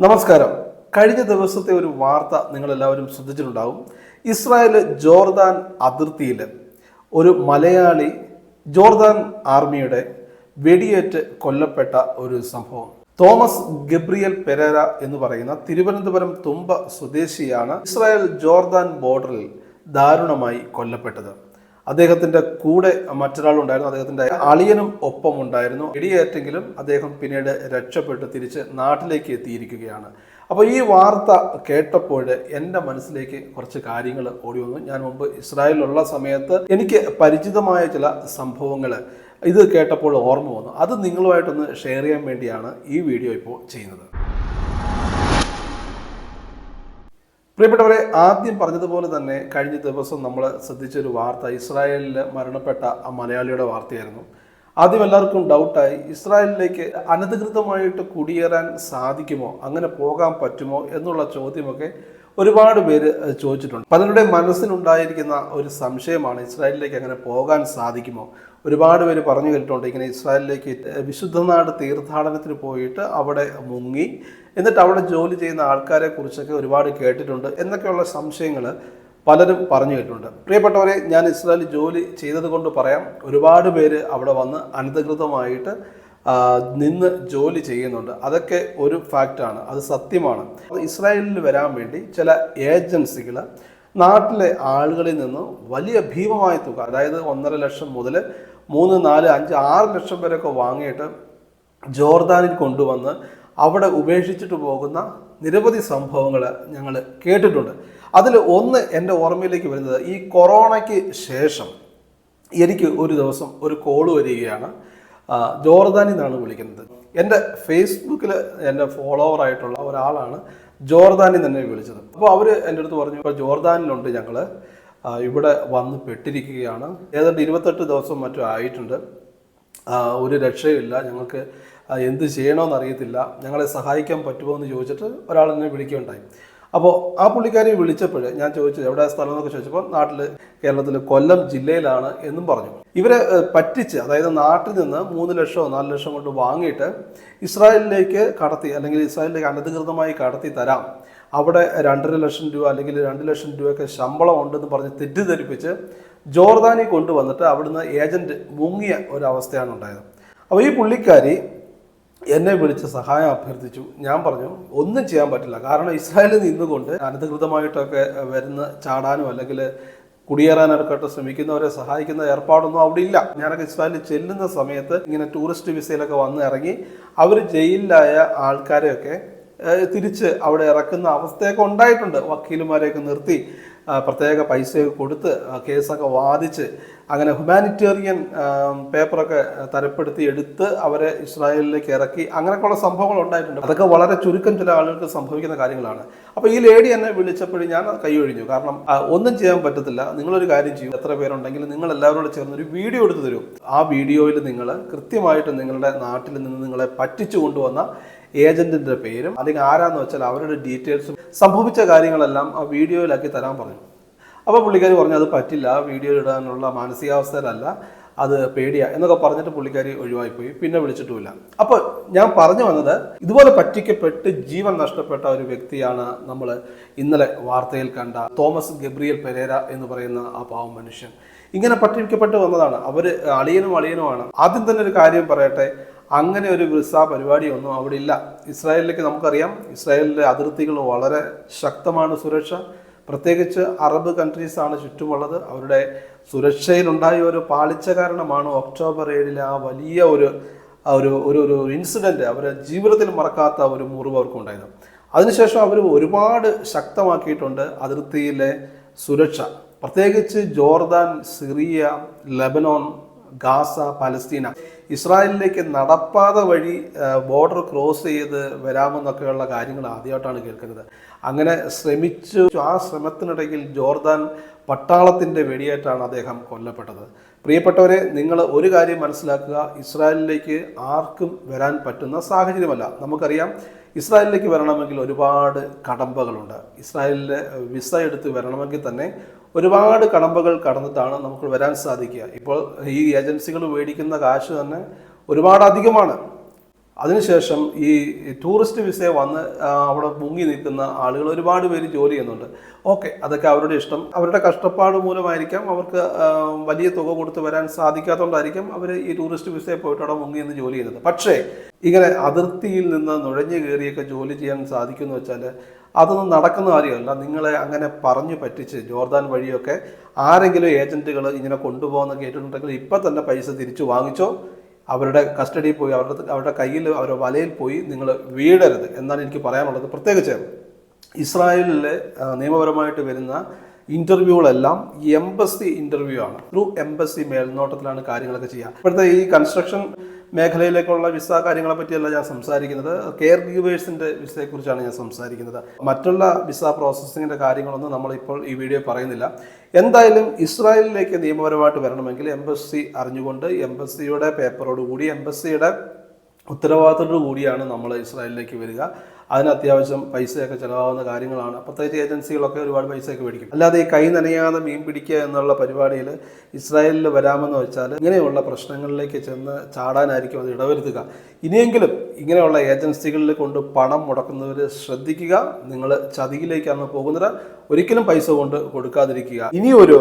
നമസ്കാരം. കഴിഞ്ഞ ദിവസത്തെ ഒരു വാർത്ത നിങ്ങളെല്ലാവരും ശ്രദ്ധിച്ചിട്ടുണ്ടാവും. ഇസ്രായേൽ ജോർദാൻ അതിർത്തിയിൽ ഒരു മലയാളി ജോർദാൻ ആർമിയുടെ വെടിയേറ്റ് കൊല്ലപ്പെട്ട ഒരു സംഭവം. തോമസ് ഗബ്രിയൽ പെരേര എന്ന് പറയുന്ന തിരുവനന്തപുരം തുമ്പ സ്വദേശിയാണ് ഇസ്രായേൽ ജോർദാൻ ബോർഡറിൽ ദാരുണമായി കൊല്ലപ്പെട്ടത്. അദ്ദേഹത്തിന്റെ കൂടെ മറ്റൊരാളുണ്ടായിരുന്നു, അദ്ദേഹത്തിന്റെ അളിയനും ഒപ്പം ഉണ്ടായിരുന്നു. വെടിയേറ്റെങ്കിലും അദ്ദേഹം പിന്നീട് രക്ഷപ്പെട്ട് തിരിച്ച് നാട്ടിലേക്ക് എത്തിയിരിക്കുകയാണ്. അപ്പോൾ ഈ വാർത്ത കേട്ടപ്പോൾ എൻ്റെ മനസ്സിലേക്ക് കുറച്ച് കാര്യങ്ങൾ ഓടി വന്നു. ഞാൻ മുമ്പ് ഇസ്രായേലിലുള്ള സമയത്ത് എനിക്ക് പരിചിതമായ ചില സംഭവങ്ങൾ ഇത് കേട്ടപ്പോൾ ഓർമ്മ വന്നു. അത് നിങ്ങളുമായിട്ടൊന്ന് ഷെയർ ചെയ്യാൻ വേണ്ടിയാണ് ഈ വീഡിയോ ഇപ്പോൾ ചെയ്യുന്നത്. പ്രിയപ്പെട്ടവരെ, ആദ്യം പറഞ്ഞതുപോലെ തന്നെ കഴിഞ്ഞ ദിവസം നമ്മൾ ശ്രദ്ധിച്ചൊരു വാർത്ത ഇസ്രായേലിൽ മരണപ്പെട്ട ആ മലയാളിയുടെ വാർത്തയായിരുന്നു. ആദ്യം എല്ലാവർക്കും ഡൗട്ടായി, ഇസ്രായേലിലേക്ക് അനധികൃതമായിട്ട് കുടിയേറാൻ സാധിക്കുമോ, അങ്ങനെ പോകാൻ പറ്റുമോ എന്നുള്ള ചോദ്യമൊക്കെ ഒരുപാട് പേര് ചോദിച്ചിട്ടുണ്ട്. പലരുടെ മനസ്സിലുണ്ടായിരിക്കുന്ന ഒരു സംശയമാണ്, ഇസ്രായേലിലേക്ക് അങ്ങനെ പോകാൻ സാധിക്കുമോ. ഒരുപാട് പേര് പറഞ്ഞു കേട്ടിട്ടുണ്ട്, ഇങ്ങനെ ഇസ്രായേലിലേക്ക് വിശുദ്ധനാട് തീർത്ഥാടനത്തിന് പോയിട്ട് അവിടെ മുങ്ങി എന്നിട്ട് അവിടെ ജോലി ചെയ്യുന്ന ആൾക്കാരെ കുറിച്ചൊക്കെ ഒരുപാട് കേട്ടിട്ടുണ്ട് എന്നൊക്കെയുള്ള സംശയങ്ങൾ പലരും പറഞ്ഞു കേട്ടിട്ടുണ്ട്. പ്രിയപ്പെട്ടവരെ, ഞാൻ ഇസ്രായേലിൽ ജോലി ചെയ്തത് കൊണ്ട് പറയാം, ഒരുപാട് പേര് അവിടെ വന്ന് അനധികൃതമായിട്ട് നിന്ന് ജോലി ചെയ്യുന്നുണ്ട്. അതൊക്കെ ഒരു ഫാക്റ്റാണ്, അത് സത്യമാണ്. ഇസ്രായേലിൽ വരാൻ വേണ്ടി ചില ഏജൻസികൾ നാട്ടിലെ ആളുകളിൽ നിന്ന് വലിയ ഭീമമായ തുക, അതായത് 1.5 ലക്ഷം മുതൽ 3, 4, 5, 6 ലക്ഷം വരെയൊക്കെ വാങ്ങിയിട്ട് ജോർദാനിൽ കൊണ്ടുവന്ന് അവിടെ ഉപേക്ഷിച്ചിട്ട് പോകുന്ന നിരവധി സംഭവങ്ങൾ ഞങ്ങൾ കേട്ടിട്ടുണ്ട്. അതിൽ ഒന്ന് എൻ്റെ ഓർമ്മയിലേക്ക് വരുന്നത്, ഈ കൊറോണയ്ക്ക് ശേഷം എനിക്ക് ഒരു ദിവസം ഒരു കോള് വരികയാണ്. ജോർദാനിൽ നിന്നാണ് വിളിക്കുന്നത്. എൻ്റെ ഫേസ്ബുക്കിൽ എൻ്റെ ഫോളോവറായിട്ടുള്ള ഒരാളാണ് ജോർദാനിൽ തന്നെ വിളിച്ചത്. അപ്പോൾ അവർ എൻ്റെ അടുത്ത് പറഞ്ഞു, ഇപ്പോൾ ജോർദാനിലുണ്ട്, ഞങ്ങൾ ഇവിടെ വന്ന് പെട്ടിരിക്കുകയാണ്, ഏതാണ്ട് 28 ദിവസം മറ്റും ആയിട്ടുണ്ട്, ഒരു രക്ഷയില്ല, ഞങ്ങൾക്ക് എന്ത് ചെയ്യണമെന്ന് അറിയത്തില്ല, ഞങ്ങളെ സഹായിക്കാൻ പറ്റുമോ എന്ന് ചോദിച്ചിട്ട് ഒരാൾ എന്നെ വിളിക്കുകയുണ്ടായി. അപ്പോൾ ആ പുള്ളിക്കാരി വിളിച്ചപ്പോൾ ഞാൻ ചോദിച്ചത് എവിടെ സ്ഥലം എന്നൊക്കെ ചോദിച്ചപ്പോൾ നാട്ടിൽ കേരളത്തിൽ കൊല്ലം ജില്ലയിലാണ് എന്നും പറഞ്ഞു. ഇവരെ പറ്റിച്ച്, അതായത് നാട്ടിൽ നിന്ന് 3 ലക്ഷമോ 4 ലക്ഷം കൊണ്ട് വാങ്ങിയിട്ട് ഇസ്രായേലിലേക്ക് കടത്തി, അല്ലെങ്കിൽ ഇസ്രായേലിലേക്ക് അനധികൃതമായി കടത്തി തരാം, അവിടെ 2.5 ലക്ഷം രൂപ അല്ലെങ്കിൽ 2 ലക്ഷം രൂപയൊക്കെ ശമ്പളം ഉണ്ടെന്ന് പറഞ്ഞ് തെറ്റിദ്ധരിപ്പിച്ച് ജോർദാനിൽ കൊണ്ടുവന്നിട്ട് അവിടുന്ന് ഏജന്റ് മുങ്ങിയ ഒരവസ്ഥയാണ് ഉണ്ടായത്. അപ്പോൾ ഈ പുള്ളിക്കാരി എന്നെ വിളിച്ച് സഹായം അഭ്യർത്ഥിച്ചു. ഞാൻ പറഞ്ഞു ഒന്നും ചെയ്യാൻ പറ്റില്ല, കാരണം ഇസ്രായേലിൽ നിന്നുകൊണ്ട് അനധികൃതമായിട്ടൊക്കെ വരുന്ന ചാടാനും അല്ലെങ്കിൽ കുടിയേറാനൊക്കെ ശ്രമിക്കുന്നവരെ സഹായിക്കുന്ന ഏർപ്പാടൊന്നും അവിടെ ഇല്ല. ഞാനൊക്കെ ഇസ്രായേലിൽ ചെല്ലുന്ന സമയത്ത് ഇങ്ങനെ ടൂറിസ്റ്റ് വിസയിലൊക്കെ വന്ന് ഇറങ്ങി അവർ ജയിലിലായ ആൾക്കാരെയൊക്കെ തിരിച്ച് അവിടെ ഇറക്കുന്ന അവസ്ഥയൊക്കെ ഉണ്ടായിട്ടുണ്ട്. വക്കീലുമാരെയൊക്കെ നിർത്തി പ്രത്യേക പൈസയൊക്കെ കൊടുത്ത് കേസൊക്കെ വാദിച്ച് അങ്ങനെ ഹ്യൂമാനിറ്റേറിയൻ പേപ്പറൊക്കെ തരപ്പെടുത്തി എടുത്ത് അവരെ ഇസ്രായേലിലേക്ക് ഇറക്കി, അങ്ങനെയൊക്കെയുള്ള സംഭവങ്ങൾ ഉണ്ടായിട്ടുണ്ട്. അതൊക്കെ വളരെ ചുരുക്കം ചില ആളുകൾക്ക് സംഭവിക്കുന്ന കാര്യങ്ങളാണ്. അപ്പോൾ ഈ ലേഡി എന്നെ വിളിച്ചപ്പോഴും ഞാൻ കൈയൊഴിഞ്ഞു, കാരണം ഒന്നും ചെയ്യാൻ പറ്റത്തില്ല. നിങ്ങളൊരു കാര്യം ചെയ്യും, എത്ര പേരുണ്ടെങ്കിലും നിങ്ങൾ എല്ലാവരോടും ചേർന്ന് ഒരു വീഡിയോ എടുത്ത് തരും. ആ വീഡിയോയിൽ നിങ്ങൾ കൃത്യമായിട്ട് നിങ്ങളുടെ നാട്ടിൽ നിന്ന് നിങ്ങളെ പറ്റിച്ചു കൊണ്ടുവന്ന ഏജന്റിന്റെ പേരും അല്ലെങ്കിൽ ആരാന്ന് വെച്ചാൽ അവരുടെ ഡീറ്റെയിൽസും സംഭവിച്ച കാര്യങ്ങളെല്ലാം ആ വീഡിയോയിലാക്കി തരാൻ പറഞ്ഞു. അപ്പോൾ പുള്ളിക്കാരി പറഞ്ഞു അത് പറ്റില്ല, വീഡിയോ ഇടാനുള്ള മാനസികാവസ്ഥയിലല്ല, അത് പേടിയാ എന്നൊക്കെ പറഞ്ഞിട്ട് പുള്ളിക്കാരി ഒഴിവായിപ്പോയി, പിന്നെ വിളിച്ചിട്ടുമില്ല. അപ്പോൾ ഞാൻ പറഞ്ഞു വന്നത്, ഇതുപോലെ പറ്റിക്കപ്പെട്ട് ജീവൻ നഷ്ടപ്പെട്ട ഒരു വ്യക്തിയാണ് നമ്മൾ ഇന്നലെ വാർത്തയിൽ കണ്ട തോമസ് ഗബ്രിയൽ പെരേര എന്ന് പറയുന്ന ആ പാവം മനുഷ്യൻ. ഇങ്ങനെ പറ്റിക്കപ്പെട്ട് വന്നതാണ്. അവർ അളിയനുമാണ്. ആദ്യം തന്നെ ഒരു കാര്യം പറയട്ടെ, അങ്ങനെ ഒരു വിസ പരിപാടിയൊന്നും അവിടെ ഇല്ല. ഇസ്രായേലിലേക്ക് നമുക്കറിയാം, ഇസ്രായേലിലെ അതിർത്തികൾ വളരെ ശക്തമാണ് സുരക്ഷ. പ്രത്യേകിച്ച് അറബ് കൺട്രീസാണ് ചുറ്റുമുള്ളത്. അവരുടെ സുരക്ഷയിലുണ്ടായ ഒരു പാളിച്ച കാരണമാണ് ഒക്ടോബർ 7 ആ വലിയ ഒരു ഇൻസിഡൻറ്റ് അവരുടെ ജീവിതത്തിൽ മറക്കാത്ത ഒരു മുറിവ് അവർക്കുണ്ടായത്. അതിനുശേഷം അവർ ഒരുപാട് ശക്തമാക്കിയിട്ടുണ്ട് അതിർത്തിയിലെ സുരക്ഷ. പ്രത്യേകിച്ച് Jordan, Syria, Lebanon, Gaza, Palestine, ഇസ്രായേലിലേക്ക് നടപ്പാത വഴി ബോർഡർ ക്രോസ് ചെയ്ത് വരാമെന്നൊക്കെയുള്ള കാര്യങ്ങൾ ആദ്യമായിട്ടാണ് കേൾക്കുന്നത്. അങ്ങനെ ശ്രമിച്ചു. ആ ശ്രമത്തിനിടയിൽ ജോർദാൻ പട്ടാളത്തിൻ്റെ വെടിയേറ്റാണ് അദ്ദേഹം കൊല്ലപ്പെട്ടത്. പ്രിയപ്പെട്ടവരെ, നിങ്ങൾ ഒരു കാര്യം മനസ്സിലാക്കുക, ഇസ്രായേലിലേക്ക് ആർക്കും വരാൻ പറ്റുന്ന സാഹചര്യമല്ല. നമുക്കറിയാം, ഇസ്രായേലിലേക്ക് വരണമെങ്കിൽ ഒരുപാട് കടമ്പകളുണ്ട്. ഇസ്രായേലിലെ വിസ എടുത്ത് വരണമെങ്കിൽ തന്നെ ഒരുപാട് കടമ്പകൾ കടന്നിട്ടാണ് നമുക്ക് വരാൻ സാധിക്കുക. ഇപ്പോൾ ഈ ഏജൻസികൾ മേടിക്കുന്ന കാശ് തന്നെ ഒരുപാട് അധികമാണ്. അതിനുശേഷം ഈ ടൂറിസ്റ്റ് വിസയെ വന്ന് അവിടെ മുങ്ങി നിൽക്കുന്ന ആളുകൾ ഒരുപാട് പേര് ജോലി ചെയ്യുന്നുണ്ട്. ഓക്കെ, അതൊക്കെ അവരുടെ ഇഷ്ടം, അവരുടെ കഷ്ടപ്പാട് മൂലമായിരിക്കാം, അവർക്ക് വലിയ തുക കൊടുത്ത് വരാൻ സാധിക്കാത്തതുകൊണ്ടായിരിക്കും അവർ ഈ ടൂറിസ്റ്റ് വിസയെ പോയിട്ട് അവിടെ മുങ്ങി നിന്ന് ജോലി ചെയ്യുന്നത്. പക്ഷേ ഇങ്ങനെ അതിർത്തിയിൽ നിന്ന് നുഴഞ്ഞു കയറിയൊക്കെ ജോലി ചെയ്യാൻ സാധിക്കുമെന്ന് വെച്ചാൽ അതൊന്നും നടക്കുന്ന കാര്യമല്ല. നിങ്ങളെ അങ്ങനെ പറഞ്ഞു പറ്റിച്ച് ജോർദാൻ വഴിയൊക്കെ ആരെങ്കിലും ഏജന്റുകൾ ഇങ്ങനെ കൊണ്ടുപോകുന്ന കേട്ടിട്ടുണ്ടെങ്കിൽ ഇപ്പം തന്നെ പൈസ തിരിച്ചു വാങ്ങിച്ചോ, അവരുടെ കസ്റ്റഡിയിൽ പോയി അവരുടെ കയ്യിൽ അവരുടെ വലയിൽ പോയി നിങ്ങൾ വീഴരുത് എന്നാണ് എനിക്ക് പറയാനുള്ളത്. പ്രത്യേകിച്ച് ഇസ്രായേലിൽ നിയമപരമായിട്ട് വരുന്ന ഇന്റർവ്യൂകളെല്ലാം എംബസി ഇന്റർവ്യൂ ആണ്. ത്രൂ എംബസി മേൽനോട്ടത്തിലാണ് കാര്യങ്ങളൊക്കെ ചെയ്യുക. ഇപ്പോഴത്തെ ഈ കൺസ്ട്രക്ഷൻ മേഖലയിലേക്കുള്ള വിസ കാര്യങ്ങളെ പറ്റിയല്ല ഞാൻ സംസാരിക്കുന്നത്, കെയർ ഗീവേഴ്സിന്റെ വിസയെക്കുറിച്ചാണ് ഞാൻ സംസാരിക്കുന്നത്. മറ്റുള്ള വിസ പ്രോസസ്സിങ്ങിന്റെ കാര്യങ്ങളൊന്നും നമ്മളിപ്പോൾ ഈ വീഡിയോ പറയുന്നില്ല. എന്തായാലും ഇസ്രായേലിലേക്ക് നിയമപരമായിട്ട് വരണമെങ്കിൽ എംബസി അറിഞ്ഞുകൊണ്ട് എംബസിയുടെ പേപ്പറോടുകൂടി എംബസിയുടെ ഉത്തരവാദിത്തത്തോടു കൂടിയാണ് നമ്മൾ ഇസ്രായേലിലേക്ക് വരിക. അതിന് അത്യാവശ്യം പൈസയൊക്കെ ചിലവാകുന്ന കാര്യങ്ങളാണ്. പ്രത്യേകിച്ച് ഏജൻസികളൊക്കെ ഒരുപാട് പൈസയൊക്കെ മേടിക്കും. അല്ലാതെ ഈ കൈ നനയാതെ മീൻ പിടിക്കുക എന്നുള്ള പരിപാടിയിൽ ഇസ്രായേലിൽ വരാമെന്ന് വെച്ചാൽ ഇങ്ങനെയുള്ള പ്രശ്നങ്ങളിലേക്ക് ചെന്ന് ചാടാനായിരിക്കും അത് ഇടവരുത്തുക. ഇനിയെങ്കിലും ഇങ്ങനെയുള്ള ഏജൻസികളിൽ കൊണ്ട് പണം മുടക്കുന്നവർ ശ്രദ്ധിക്കുക. നിങ്ങൾ ചതിയിലേക്കാണ് പോകുന്നത്. ഒരിക്കലും പൈസ കൊണ്ട് കൊടുക്കാതിരിക്കുക. ഇനിയൊരു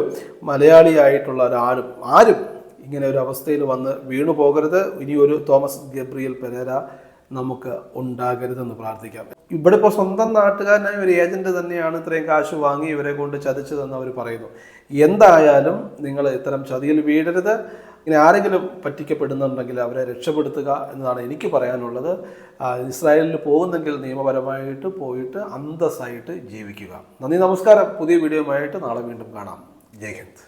മലയാളിയായിട്ടുള്ള ആരും ഇങ്ങനെ ഒരു അവസ്ഥയിൽ വന്ന് വീണു പോകരുത്. ഇനിയൊരു തോമസ് ഗബ്രിയേൽ പെരേര നമുക്ക് ഉണ്ടാകരുതെന്ന് പ്രാർത്ഥിക്കാം. ഇവിടെ ഇപ്പോൾ സ്വന്തം നാട്ടുകാരനായ ഒരു ഏജന്റ് തന്നെയാണ് ഇത്രയും കാശ് വാങ്ങി ഇവരെ കൊണ്ട് ചതിച്ചതെന്ന് അവർ പറയുന്നു. എന്തായാലും നിങ്ങൾ ഇത്തരം ചതിയിൽ വീഴരുത്. ഇങ്ങനെ ആരെങ്കിലും പറ്റിക്കപ്പെടുന്നുണ്ടെങ്കിൽ അവരെ രക്ഷപ്പെടുത്തുക എന്നതാണ് എനിക്ക് പറയാനുള്ളത്. ഇസ്രായേലിൽ പോകുന്നെങ്കിൽ നിയമപരമായിട്ട് പോയിട്ട് അന്തസ്സായിട്ട് ജീവിക്കുക. നന്ദി, നമസ്കാരം. പുതിയ വീഡിയോയുമായിട്ട് നാളെ വീണ്ടും കാണാം. ജയ് ഹിന്ദ്.